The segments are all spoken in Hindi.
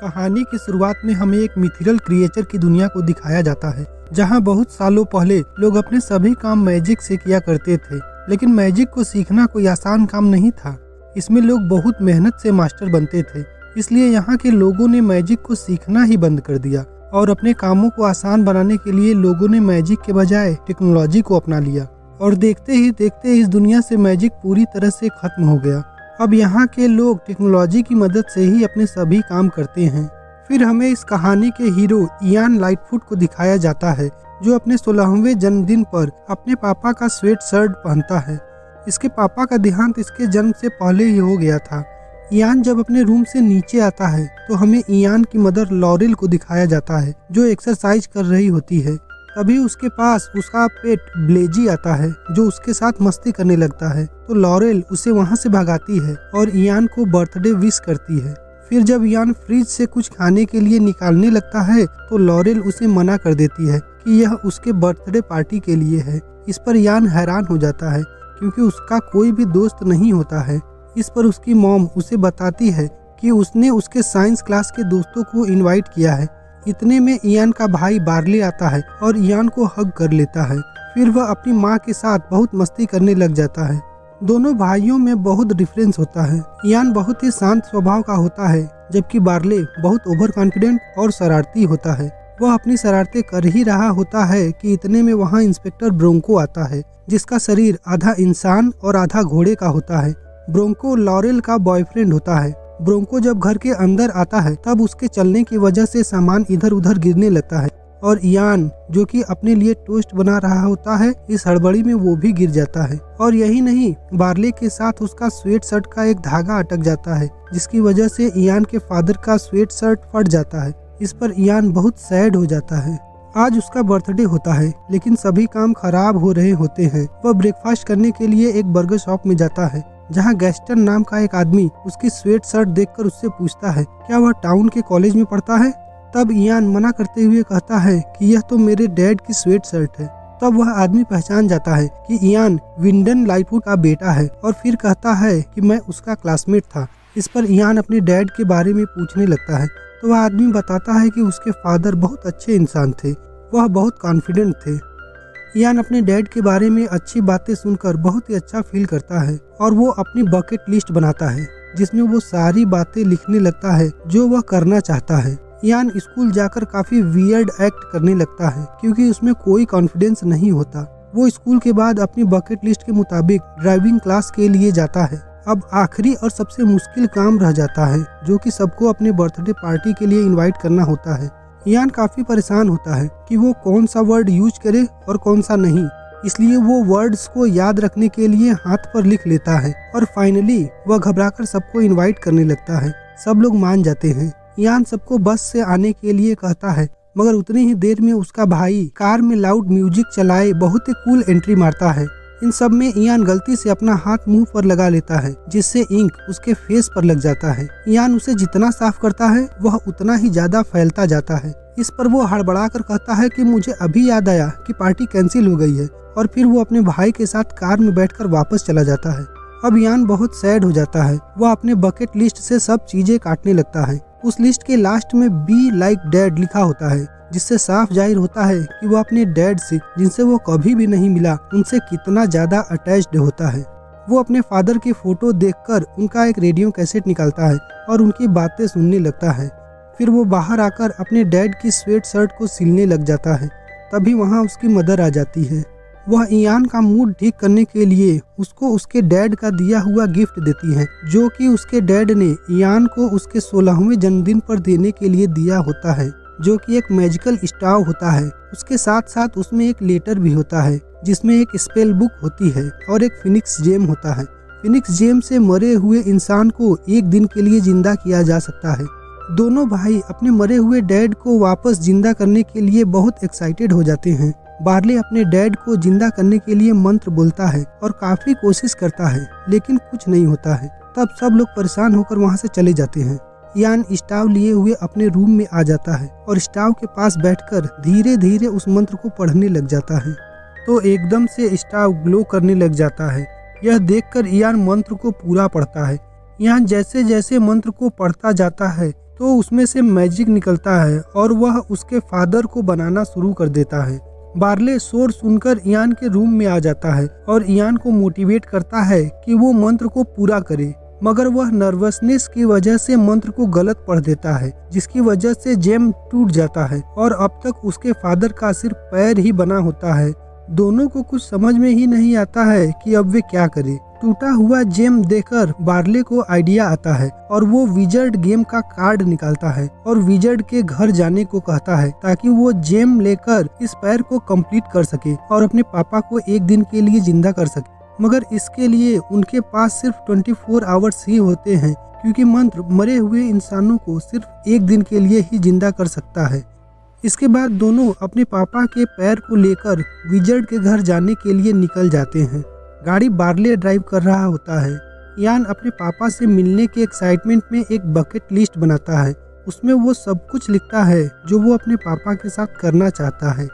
कहानी की शुरुआत में हमें एक मिथिरल क्रिएचर की दुनिया को दिखाया जाता है, जहां बहुत सालों पहले लोग अपने सभी काम मैजिक से किया करते थे। लेकिन मैजिक को सीखना कोई आसान काम नहीं था। इसमें लोग बहुत मेहनत से मास्टर बनते थे। इसलिए यहाँ के लोगों ने मैजिक को सीखना ही बंद कर दिया और अपने कामों को आसान बनाने के लिए लोगों ने मैजिक के बजाय टेक्नोलॉजी को अपना लिया। और देखते ही देखते इस दुनिया से मैजिक पूरी तरह से खत्म हो गया। अब यहाँ के लोग टेक्नोलॉजी की मदद से ही अपने सभी काम करते हैं। फिर हमें इस कहानी के हीरो इयान लाइटफुट को दिखाया जाता है, जो अपने 16वें जन्मदिन पर अपने पापा का स्वेट शर्ट पहनता है। इसके पापा का देहांत इसके जन्म से पहले ही हो गया था। इयान जब अपने रूम से नीचे आता है तो हमें इयान की मदर लॉरेल को दिखाया जाता है, जो एक्सरसाइज कर रही होती है। तभी उसके पास उसका पेट ब्लेजी आता है, जो उसके साथ मस्ती करने लगता है। तो लॉरेल उसे वहां से भगाती है और इयान को बर्थडे विश करती है। फिर जब इयान फ्रिज से कुछ खाने के लिए निकालने लगता है तो लॉरेल उसे मना कर देती है कि यह उसके बर्थडे पार्टी के लिए है। इस पर इयान हैरान हो जाता है, क्योंकि उसका कोई भी दोस्त नहीं होता है। इस पर उसकी मॉम उसे बताती है कि उसने उसके साइंस क्लास के दोस्तों को इनवाइट किया है। इतने में इयान का भाई बार्ले आता है और इयान को हग कर लेता है। फिर वह अपनी माँ के साथ बहुत मस्ती करने लग जाता है। दोनों भाइयों में बहुत डिफरेंस होता है। इयान बहुत ही शांत स्वभाव का होता है, जबकि बार्ले बहुत ओवर कॉन्फिडेंट और शरारती होता है। वह अपनी शरारतें कर ही रहा होता है कि इतने में वहाँ इंस्पेक्टर ब्रोंको आता है, जिसका शरीर आधा इंसान और आधा घोड़े का होता है। ब्रोंको लॉरेल का बॉयफ्रेंड होता है। ब्रोंको जब घर के अंदर आता है तब उसके चलने की वजह से सामान इधर उधर गिरने लगता है और इयान, जो कि अपने लिए टोस्ट बना रहा होता है, इस हड़बड़ी में वो भी गिर जाता है। और यही नहीं, बार्ले के साथ उसका स्वेट शर्ट का एक धागा अटक जाता है, जिसकी वजह से इयान के फादर का स्वेट शर्ट फट जाता है। इस पर इयान बहुत सैड हो जाता है। आज उसका बर्थडे होता है, लेकिन सभी काम खराब हो रहे होते हैं। वह ब्रेकफास्ट करने के लिए एक बर्गर शॉप में जाता है, जहां गैस्टन नाम का एक आदमी उसकी स्वेट शर्ट देखकर उससे पूछता है क्या वह टाउन के कॉलेज में पढ़ता है। तब इयान मना करते हुए कहता है कि यह तो मेरे डैड की स्वेट शर्ट है। तब वह आदमी पहचान जाता है कि इयान विंडन लाइटफुट का बेटा है और फिर कहता है कि मैं उसका क्लासमेट था। इस पर इयान अपने डैड के बारे में पूछने लगता है तो वह आदमी बताता है कि उसके फादर बहुत अच्छे इंसान थे, वह बहुत कॉन्फिडेंट थे। इयान अपने डैड के बारे में अच्छी बातें सुनकर बहुत ही अच्छा फील करता है और वो अपनी बकेट लिस्ट बनाता है, जिसमें वो सारी बातें लिखने लगता है जो वह करना चाहता है। इयान स्कूल जाकर काफी वियर्ड एक्ट करने लगता है, क्योंकि उसमें कोई कॉन्फिडेंस नहीं होता। वो स्कूल के बाद अपनी बकेट लिस्ट के मुताबिक ड्राइविंग क्लास के लिए जाता है। अब आखिरी और सबसे मुश्किल काम रह जाता है, जो कि सबको अपने बर्थडे पार्टी के लिए इनवाइट करना होता है। इयान काफी परेशान होता है कि वो कौन सा वर्ड यूज करे और कौन सा नहीं, इसलिए वो वर्ड्स को याद रखने के लिए हाथ पर लिख लेता है और फाइनली वह घबराकर सबको इनवाइट करने लगता है। सब लोग मान जाते हैं। इयान सबको बस से आने के लिए कहता है, मगर उतनी ही देर में उसका भाई कार में लाउड म्यूजिक चलाए बहुत ही कूल एंट्री मारता है। इन सब में इयान गलती से अपना हाथ मुंह पर लगा लेता है, जिससे इंक उसके फेस पर लग जाता है। इयान उसे जितना साफ करता है वह उतना ही ज्यादा फैलता जाता है। इस पर वो हड़बड़ाकर कहता है कि मुझे अभी याद आया कि पार्टी कैंसिल हो गई है, और फिर वो अपने भाई के साथ कार में बैठकर वापस चला जाता है। अब इयान बहुत सैड हो जाता है। वह अपने बकेट लिस्ट से सब चीजें काटने लगता है। उस लिस्ट के लास्ट में बी लाइक डैड लिखा होता है, जिससे साफ जाहिर होता है कि वो अपने डैड से, जिनसे वो कभी भी नहीं मिला, उनसे कितना ज्यादा अटैच्ड होता है। वो अपने फादर की फोटो देखकर उनका एक रेडियो कैसेट निकालता है और उनकी बातें सुनने लगता है। फिर वो बाहर आकर अपने डैड की स्वेट शर्ट को सिलने लग जाता है। तभी वहाँ उसकी मदर आ जाती है। वह इयान का मूड ठीक करने के लिए उसको उसके डैड का दिया हुआ गिफ्ट देती है, जो कि उसके डैड ने इयान को उसके 16वें जन्मदिन पर देने के लिए दिया होता है, जो कि एक मैजिकल स्टाव होता है। उसके साथ साथ उसमें एक लेटर भी होता है, जिसमें एक स्पेल बुक होती है और एक फिनिक्स जेम होता है। फिनिक्स जेम से मरे हुए इंसान को एक दिन के लिए जिंदा किया जा सकता है। दोनों भाई अपने मरे हुए डैड को वापस जिंदा करने के लिए बहुत एक्साइटेड हो जाते हैं। बार्ले अपने डैड को जिंदा करने के लिए मंत्र बोलता है और काफी कोशिश करता है, लेकिन कुछ नहीं होता है। तब सब लोग परेशान होकर वहाँ से चले जाते हैं। इयान स्टाव लिए हुए अपने रूम में आ जाता है और स्टाव के पास बैठकर धीरे धीरे उस मंत्र को पढ़ने लग जाता है, तो एकदम से स्टाव ग्लो करने लग जाता है। यह देखकर इयान मंत्र को पूरा पढ़ता है। यान जैसे जैसे मंत्र को पढ़ता जाता है तो उसमें से मैजिक निकलता है और वह उसके फादर को बनाना शुरू कर देता है। बार्ले शोर सुनकर इयान के रूम में आ जाता है और इयान को मोटिवेट करता है कि वो मंत्र को पूरा करे, मगर वह नर्वसनेस की वजह से मंत्र को गलत पढ़ देता है, जिसकी वजह से जेम टूट जाता है और अब तक उसके फादर का सिर्फ पैर ही बना होता है। दोनों को कुछ समझ में ही नहीं आता है कि अब वे क्या करें। टूटा हुआ जेम देखकर बार्ले को आइडिया आता है और वो विजर्ड गेम का कार्ड निकालता है और विजर्ड के घर जाने को कहता है ताकि वो जेम लेकर इस पैर को कंप्लीट कर सके और अपने पापा को एक दिन के लिए जिंदा कर सके। मगर इसके लिए उनके पास सिर्फ 24 आवर्स ही होते हैं, क्योंकि मंत्र मरे हुए इंसानों को सिर्फ एक दिन के लिए ही जिंदा कर सकता है। इसके बाद दोनों अपने पापा के पैर को लेकर विजर्ड के घर जाने के लिए निकल जाते हैं। गाड़ी बार्ले ड्राइव कर रहा होता है। इयान अपने पापा से मिलने के एक्साइटमेंट में एक बकेट लिस्ट बनाता है। उसमें वो सब कुछ लिखता है जो वो अपने पापा के साथ करना चाहता है।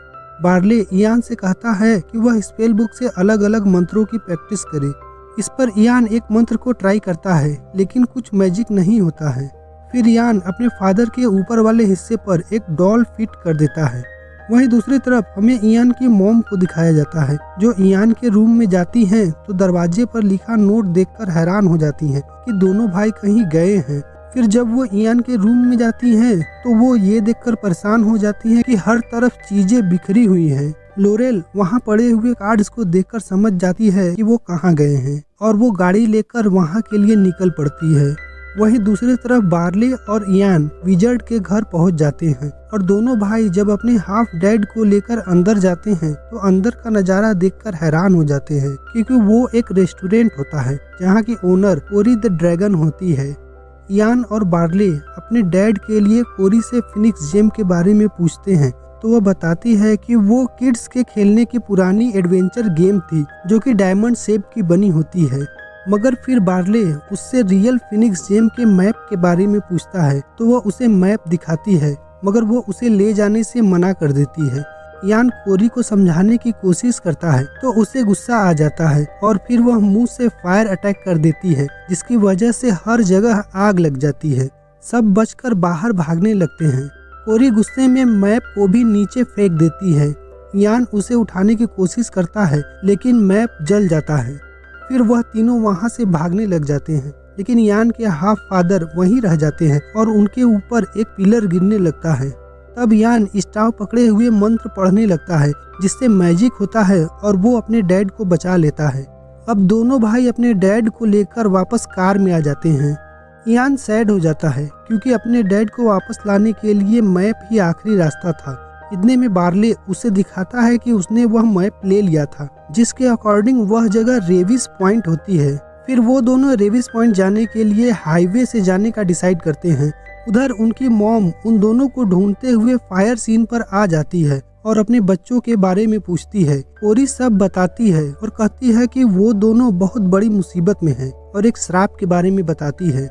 बार्ले इयान से कहता है कि वह स्पेल बुक से अलग अलग मंत्रों की प्रैक्टिस करे। इस पर इयान एक मंत्र को ट्राई करता है, लेकिन कुछ मैजिक नहीं होता है। फिर इयान अपने फादर के ऊपर वाले हिस्से पर एक डॉल फिट कर देता है। वहीं दूसरी तरफ हमें इयान की मॉम को दिखाया जाता है, जो इयान के रूम में जाती हैं तो दरवाजे पर लिखा नोट देखकर हैरान हो जाती हैं कि दोनों भाई कहीं गए हैं। फिर जब वो इयान के रूम में जाती हैं तो वो ये देखकर परेशान हो जाती हैं कि हर तरफ चीजें बिखरी हुई हैं। लोरेल वहाँ पड़े हुए कार्ड्स को देखकर समझ जाती है कि वो कहाँ गए हैं और वो गाड़ी लेकर वहाँ के लिए निकल पड़ती है। वहीं दूसरी तरफ बार्ले और इयान विजर्ड के घर पहुंच जाते हैं और दोनों भाई जब अपने हाफ डैड को लेकर अंदर जाते हैं तो अंदर का नज़ारा देखकर हैरान हो जाते हैं, क्योंकि वो एक रेस्टोरेंट होता है जहां की ओनर कोरी द ड्रैगन होती है। इयान और बार्ले अपने डैड के लिए कोरी से फिनिक्स जेम के बारे में पूछते हैं तो वह बताती है कि वो किड्स के खेलने की पुरानी एडवेंचर गेम थी जो कि डायमंड शेप की बनी होती है। मगर फिर बार्ले उससे रियल फिनिक्स जेम के मैप के बारे में पूछता है तो वह उसे मैप दिखाती है, मगर वो उसे ले जाने से मना कर देती है। इयान कोरी को समझाने की कोशिश करता है तो उसे गुस्सा आ जाता है और फिर वह मुंह से फायर अटैक कर देती है, जिसकी वजह से हर जगह आग लग जाती है। सब बचकर बाहर भागने लगते हैं। कोरी गुस्से में मैप को भी नीचे फेंक देती है। इयान उसे उठाने की कोशिश करता है लेकिन मैप जल जाता है। फिर वह तीनों वहां से भागने लग जाते हैं, लेकिन इयान के हाफ फादर वहीं रह जाते हैं और उनके ऊपर एक पिलर गिरने लगता है। तब इयान स्टाव पकड़े हुए मंत्र पढ़ने लगता है जिससे मैजिक होता है और वो अपने डैड को बचा लेता है। अब दोनों भाई अपने डैड को लेकर वापस कार में आ जाते हैं। इयान सैड हो जाता है क्योंकि अपने डैड को वापस लाने के लिए मैप ही आखिरी रास्ता था। इतने में बार्ले उसे दिखाता है कि उसने वह मैप ले लिया था, जिसके अकॉर्डिंग वह जगह रेविस पॉइंट होती है। फिर वो दोनों रेविस पॉइंट जाने के लिए हाईवे से जाने का डिसाइड करते हैं। उधर उनकी मॉम उन दोनों को ढूंढते हुए फायर सीन पर आ जाती है और अपने बच्चों के बारे में पूछती है। कोरी सब बताती है और कहती है कि वो दोनों बहुत बड़ी मुसीबत में हैं और एक श्राप के बारे में बताती है,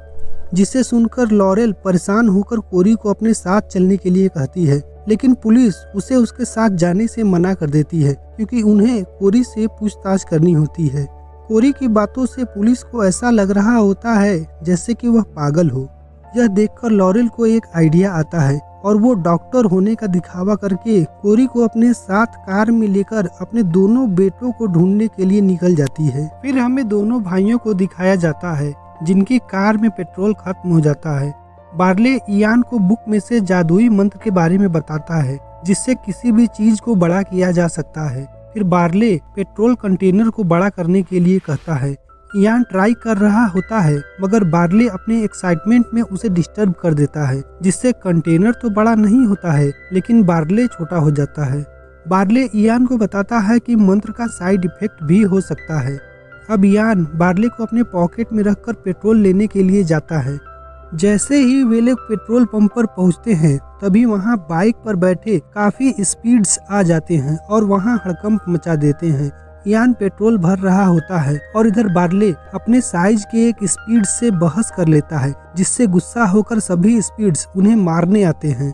जिसे सुनकर लॉरेल परेशान होकर कोरी को अपने साथ चलने के लिए कहती है, लेकिन पुलिस उसे उसके साथ जाने से मना कर देती है क्योंकि उन्हें कोरी से पूछताछ करनी होती है। कोरी की बातों से पुलिस को ऐसा लग रहा होता है जैसे कि वह पागल हो। यह देखकर लॉरेल को एक आइडिया आता है और वो डॉक्टर होने का दिखावा करके कोरी को अपने साथ कार में लेकर अपने दोनों बेटों को ढूंढने के लिए निकल जाती है। फिर हमें दोनों भाइयों को दिखाया जाता है जिनकी कार में पेट्रोल खत्म हो जाता है। बार्ले इयान को बुक में से जादुई मंत्र के बारे में बताता है जिससे किसी भी चीज को बड़ा किया जा सकता है। फिर बार्ले पेट्रोल कंटेनर को बड़ा करने के लिए कहता है। इयान ट्राई कर रहा होता है मगर बार्ले अपने एक्साइटमेंट में उसे डिस्टर्ब कर देता है, जिससे कंटेनर तो बड़ा नहीं होता है लेकिन बार्ले छोटा हो जाता है। बार्ले इयान को बताता है कि मंत्र का साइड इफेक्ट भी हो सकता है। अब इयान बार्ले को अपने पॉकेट में रखकर पेट्रोल लेने के लिए जाता है। जैसे ही वे लोग पेट्रोल पंप पर पहुंचते हैं तभी वहां बाइक पर बैठे काफी स्पीड्स आ जाते हैं और वहां हड़कंप मचा देते हैं। इयान पेट्रोल भर रहा होता है और इधर बार्ले अपने साइज के एक स्पीड से बहस कर लेता है, जिससे गुस्सा होकर सभी स्पीड्स उन्हें मारने आते हैं।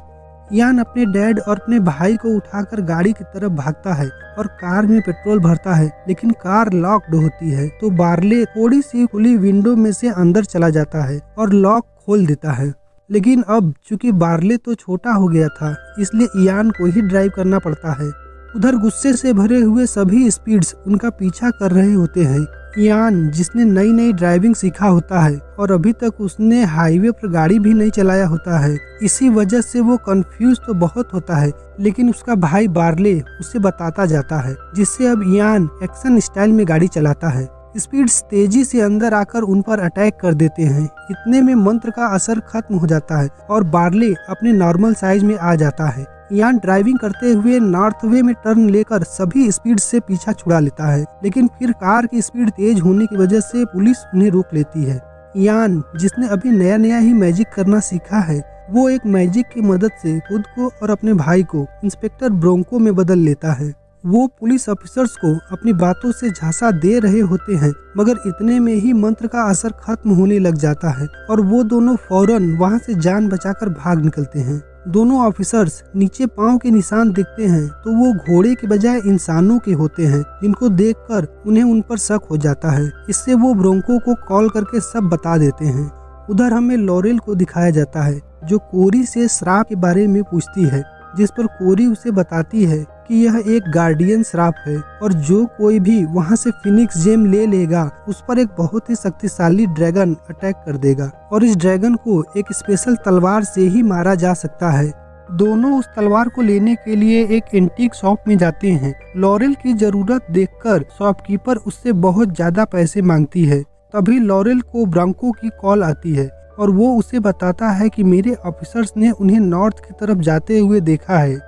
इयान अपने डैड और अपने भाई को उठाकर गाड़ी की तरफ भागता है और कार में पेट्रोल भरता है, लेकिन कार लॉक्ड होती है। तो बार्ले थोड़ी सी खुली विंडो में से अंदर चला जाता है और लॉक खोल देता है। लेकिन अब चूंकि बार्ले तो छोटा हो गया था, इसलिए इयान को ही ड्राइव करना पड़ता है। उधर गुस्से से भरे हुए सभी स्पीड्स उनका पीछा कर रहे होते हैं। इयान, जिसने नई नई ड्राइविंग सीखा होता है और अभी तक उसने हाईवे पर गाड़ी भी नहीं चलाया होता है, इसी वजह से वो कंफ्यूज तो बहुत होता है, लेकिन उसका भाई बार्ले उसे बताता जाता है, जिससे अब इयान एक्शन स्टाइल में गाड़ी चलाता है। स्पीड्स तेजी से अंदर आकर उन पर अटैक कर देते हैं। इतने में मंत्र का असर खत्म हो जाता है और बार्ले अपने नॉर्मल साइज में आ जाता है। इयान ड्राइविंग करते हुए नॉर्थ वे में टर्न लेकर सभी स्पीड से पीछा छुड़ा लेता है, लेकिन फिर कार की स्पीड तेज होने की वजह से पुलिस उन्हें रोक लेती है। इयान, जिसने अभी नया नया ही मैजिक करना सीखा है, वो एक मैजिक की मदद से खुद को और अपने भाई को इंस्पेक्टर ब्रोंको में बदल लेता है। वो पुलिस ऑफिसर्स को अपनी बातों से झांसा दे रहे होते हैं, मगर इतने में ही मंत्र का असर खत्म होने लग जाता है और वो दोनों फौरन वहां से जान बचाकर भाग निकलते हैं। दोनों ऑफिसर्स नीचे पांव के निशान देखते हैं तो वो घोड़े के बजाय इंसानों के होते हैं, जिनको देखकर उन्हें उन पर शक हो जाता है। इससे वो ब्रोंको को कॉल करके सब बता देते हैं। उधर हमें लॉरेल को दिखाया जाता है, जो कोरी से श्राप के बारे में पूछती है, जिस पर कोरी उसे बताती है कि यह एक गार्डियन श्राप है और जो कोई भी वहां से फिनिक्स जेम ले लेगा उस पर एक बहुत ही शक्तिशाली ड्रैगन अटैक कर देगा और इस ड्रैगन को एक स्पेशल तलवार से ही मारा जा सकता है। दोनों उस तलवार को लेने के लिए एक एंटीक शॉप में जाते हैं। लॉरेल की जरूरत देखकर शॉपकीपर उससे बहुत ज्यादा पैसे मांगती है। तभी लॉरेल को ब्रांको की कॉल आती है और वो उसे बताता है कि मेरे ऑफिसर्स ने उन्हें नॉर्थ की तरफ जाते हुए देखा है।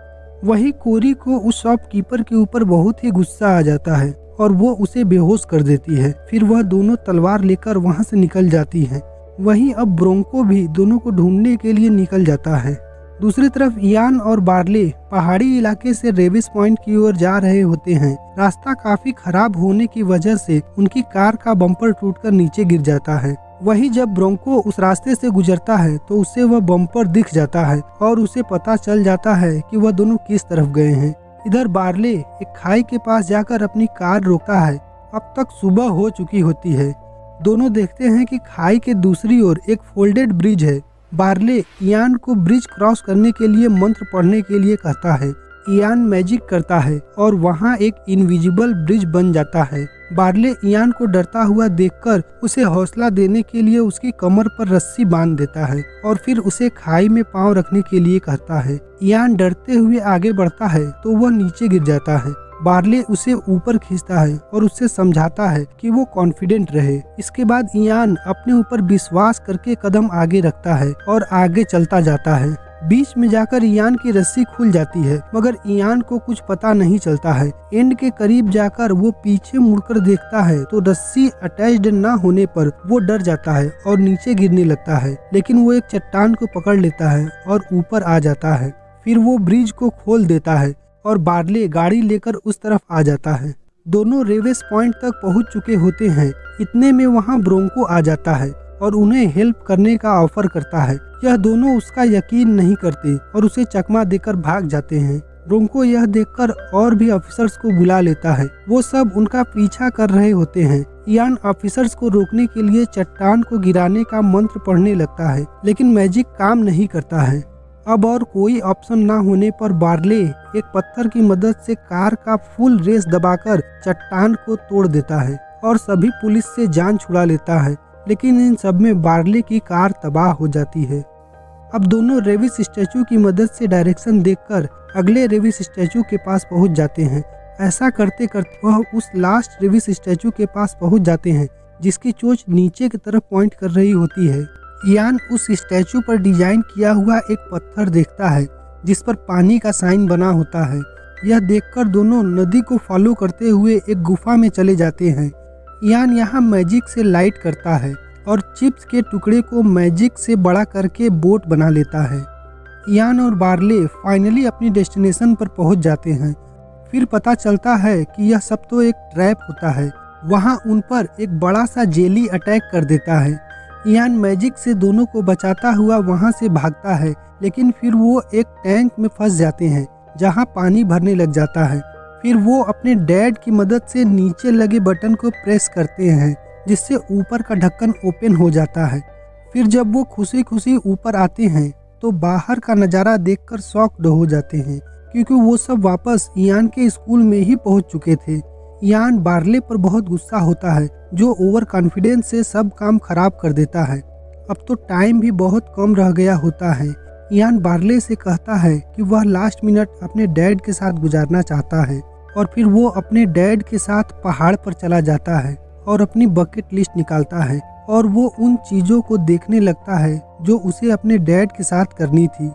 वही कोरी को उस शॉपकीपर के ऊपर बहुत ही गुस्सा आ जाता है और वो उसे बेहोश कर देती है। फिर वह दोनों तलवार लेकर वहां से निकल जाती हैं। वहीं अब ब्रोंको भी दोनों को ढूंढने के लिए निकल जाता है। दूसरी तरफ इयान और बार्ले पहाड़ी इलाके से रेविस पॉइंट की ओर जा रहे होते हैं। रास्ता काफी खराब होने की वजह से उनकी कार का बम्पर टूटकर नीचे गिर जाता है। वहीं जब ब्रोंको उस रास्ते से गुजरता है तो उसे वह बम्पर दिख जाता है और उसे पता चल जाता है कि वह दोनों किस तरफ गए हैं। इधर बार्ले एक खाई के पास जाकर अपनी कार रोकता है। अब तक सुबह हो चुकी होती है। दोनों देखते हैं कि खाई के दूसरी ओर एक फोल्डेड ब्रिज है। बार्ले इयान को ब्रिज क्रॉस करने के लिए मंत्र पढ़ने के लिए कहता है। इयान मैजिक करता है और वहाँ एक इनविजिबल ब्रिज बन जाता है। बार्ले इयान को डरता हुआ देखकर उसे हौसला देने के लिए उसकी कमर पर रस्सी बांध देता है और फिर उसे खाई में पांव रखने के लिए कहता है। इयान डरते हुए आगे बढ़ता है तो वह नीचे गिर जाता है। बार्ले उसे ऊपर खींचता है और उससे समझाता है कि वो कॉन्फिडेंट रहे। इसके बाद इयान अपने ऊपर विश्वास करके कदम आगे रखता है और आगे चलता जाता है। बीच में जाकर इयान की रस्सी खुल जाती है, मगर इयान को कुछ पता नहीं चलता है। एंड के करीब जाकर वो पीछे मुड़कर देखता है तो रस्सी अटैच्ड न होने पर वो डर जाता है और नीचे गिरने लगता है, लेकिन वो एक चट्टान को पकड़ लेता है और ऊपर आ जाता है। फिर वो ब्रिज को खोल देता है और बार्ले गाड़ी लेकर उस तरफ आ जाता है। दोनों रेवेस पॉइंट तक पहुंच चुके होते हैं। इतने में वहां ब्रोंको आ जाता है और उन्हें हेल्प करने का ऑफर करता है। यह दोनों उसका यकीन नहीं करते और उसे चकमा देकर भाग जाते हैं। ब्रोंको यह देखकर और भी ऑफिसर्स को बुला लेता है। वो सब उनका पीछा कर रहे होते हैं। इयान ऑफिसर्स को रोकने के लिए चट्टान को गिराने का मंत्र पढ़ने लगता है, लेकिन मैजिक काम नहीं करता है। अब और कोई ऑप्शन ना होने पर बार्ले एक पत्थर की मदद से कार का फुल रेस दबाकर चट्टान को तोड़ देता है और सभी पुलिस से जान छुड़ा लेता है। लेकिन इन सब में बार्ले की कार तबाह हो जाती है। अब दोनों रेविस स्टैचू की मदद से डायरेक्शन देखकर अगले रेविस स्टैचू के पास पहुंच जाते हैं। ऐसा करते करते वह उस लास्ट रेविस स्टैचू के पास पहुंच जाते हैं, जिसकी चोंच नीचे की तरफ पॉइंट कर रही होती है। इयान उस स्टैचू पर डिजाइन किया हुआ एक पत्थर देखता है, जिस पर पानी का साइन बना होता है। यह देखकर दोनों नदी को फॉलो करते हुए एक गुफा में चले जाते हैं। इयान यहाँ मैजिक से लाइट करता है और चिप्स के टुकड़े को मैजिक से बड़ा करके बोट बना लेता है। इयान और बार्ले फाइनली अपनी डेस्टिनेशन पर पहुंच जाते हैं। फिर पता चलता है कि यह सब तो एक ट्रैप होता है। वहाँ उन पर एक बड़ा सा जेली अटैक कर देता है। इयान मैजिक से दोनों को बचाता हुआ वहाँ से भागता है, लेकिन फिर वो एक टैंक में फंस जाते हैं जहाँ पानी भरने लग जाता है। फिर वो अपने डैड की मदद से नीचे लगे बटन को प्रेस करते हैं, जिससे ऊपर का ढक्कन ओपन हो जाता है। फिर जब वो खुशी खुशी ऊपर आते हैं तो बाहर का नज़ारा देखकर शॉक्ड हो जाते हैं, क्योंकि वो सब वापस इयान के स्कूल में ही पहुंच चुके थे। इयान बार्ले पर बहुत गुस्सा होता है, जो ओवर कॉन्फिडेंस से सब काम खराब कर देता है। अब तो टाइम भी बहुत कम रह गया होता है। इयान बार्ले से कहता है कि वह लास्ट मिनट अपने डैड के साथ गुजारना चाहता है, और फिर वो अपने डैड के साथ पहाड़ पर चला जाता है और अपनी बकेट लिस्ट निकालता है, और वो उन चीज़ों को देखने लगता है जो उसे अपने डैड के साथ करनी थी।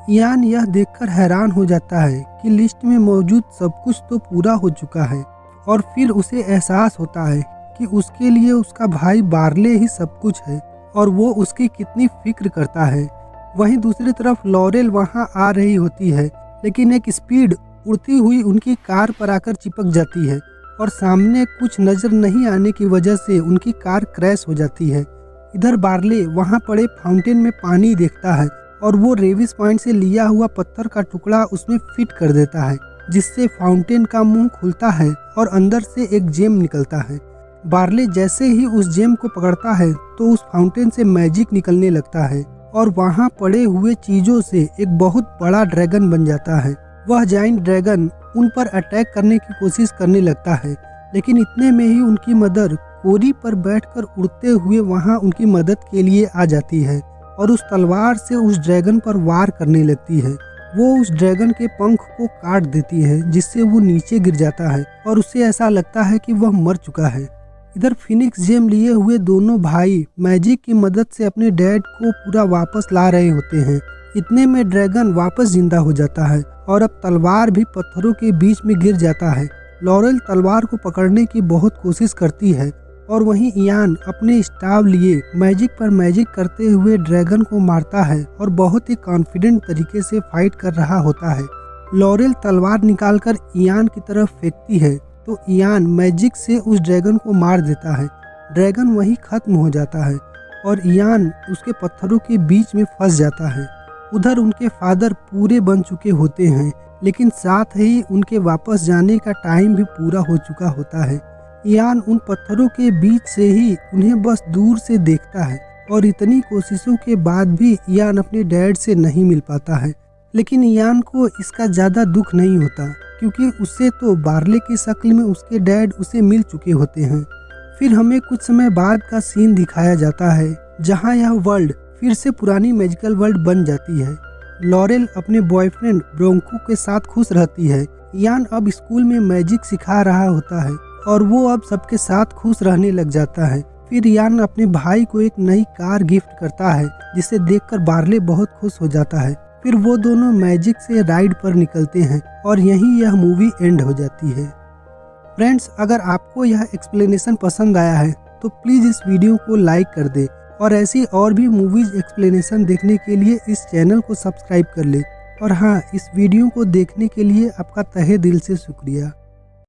इयान यह देखकर हैरान हो जाता है कि लिस्ट में मौजूद सब कुछ तो पूरा हो चुका है, और फिर उसे एहसास होता है कि उसके लिए उसका भाई बार्ले ही सब कुछ है और वो उसकी कितनी फिक्र करता है। वहीं दूसरी तरफ लॉरेल वहां आ रही होती है, लेकिन एक स्पीड उड़ती हुई उनकी कार पर आकर चिपक जाती है और सामने कुछ नजर नहीं आने की वजह से उनकी कार क्रैश हो जाती है। इधर बार्ले वहां पड़े फाउंटेन में पानी देखता है और वो रेविस पॉइंट से लिया हुआ पत्थर का टुकड़ा उसमें फिट कर देता है, जिससे फाउंटेन का मुंह खुलता है और अंदर से एक जेम निकलता है। बार्ले जैसे ही उस जेम को पकड़ता है तो उस फाउंटेन से मैजिक निकलने लगता है और वहां पड़े हुए चीजों से एक बहुत बड़ा ड्रैगन बन जाता है। वह जाइंट ड्रैगन उन पर अटैक करने की कोशिश करने लगता है, लेकिन इतने में ही उनकी मदर कोरी पर बैठकर उड़ते हुए वहां उनकी मदद के लिए आ जाती है और उस तलवार से उस ड्रैगन पर वार करने लगती है। वो उस ड्रैगन के पंख को काट देती है, जिससे वो नीचे गिर जाता है और उसे ऐसा लगता है कि वह मर चुका है। इधर फिनिक्स जेम लिए हुए दोनों भाई मैजिक की मदद से अपने डैड को पूरा वापस ला रहे होते हैं। इतने में ड्रैगन वापस जिंदा हो जाता है और अब तलवार भी पत्थरों के बीच में गिर जाता है। लॉरेल तलवार को पकड़ने की बहुत कोशिश करती है और वहीं इयान अपने स्टाव लिए मैजिक पर मैजिक करते हुए ड्रैगन को मारता है और बहुत ही कॉन्फिडेंट तरीके से फाइट कर रहा होता है। लॉरेल तलवार निकालकर इयान की तरफ फेंकती है तो इयान मैजिक से उस ड्रैगन को मार देता है। ड्रैगन वहीं खत्म हो जाता है और इयान उसके पत्थरों के बीच में फंस जाता है। उधर उनके फादर पूरे बन चुके होते हैं, लेकिन साथ ही उनके वापस जाने का टाइम भी पूरा हो चुका होता है। इयान उन पत्थरों के बीच से ही उन्हें बस दूर से देखता है और इतनी कोशिशों के बाद भी इयान अपने डैड से नहीं मिल पाता है। लेकिन इयान को इसका ज़्यादा दुख नहीं होता, क्योंकि उससे तो बार्ले की शक्ल में उसके डैड उसे मिल चुके होते हैं। फिर हमें कुछ समय बाद का सीन दिखाया जाता है, जहाँ यह वर्ल्ड फिर से पुरानी मैजिकल वर्ल्ड बन जाती है। लॉरेल अपने बॉयफ्रेंड ब्रोंको के साथ खुश रहती है। इयान अब स्कूल में मैजिक सिखा रहा होता है और वो अब सबके साथ खुश रहने लग जाता है। फिर इयान अपने भाई को एक नई कार गिफ्ट करता है, जिसे देखकर बार्ले बहुत खुश हो जाता है। फिर वो दोनों मैजिक से राइड पर निकलते हैं और यहीं यह मूवी एंड हो जाती है। फ्रेंड्स, अगर आपको यह एक्सप्लेनेशन पसंद आया है तो प्लीज़ इस वीडियो को लाइक कर दे और ऐसी और भी मूवीज़ एक्सप्लेनेशन देखने के लिए इस चैनल को सब्सक्राइब कर ले। और हाँ, इस वीडियो को देखने के लिए आपका तहे दिल से शुक्रिया।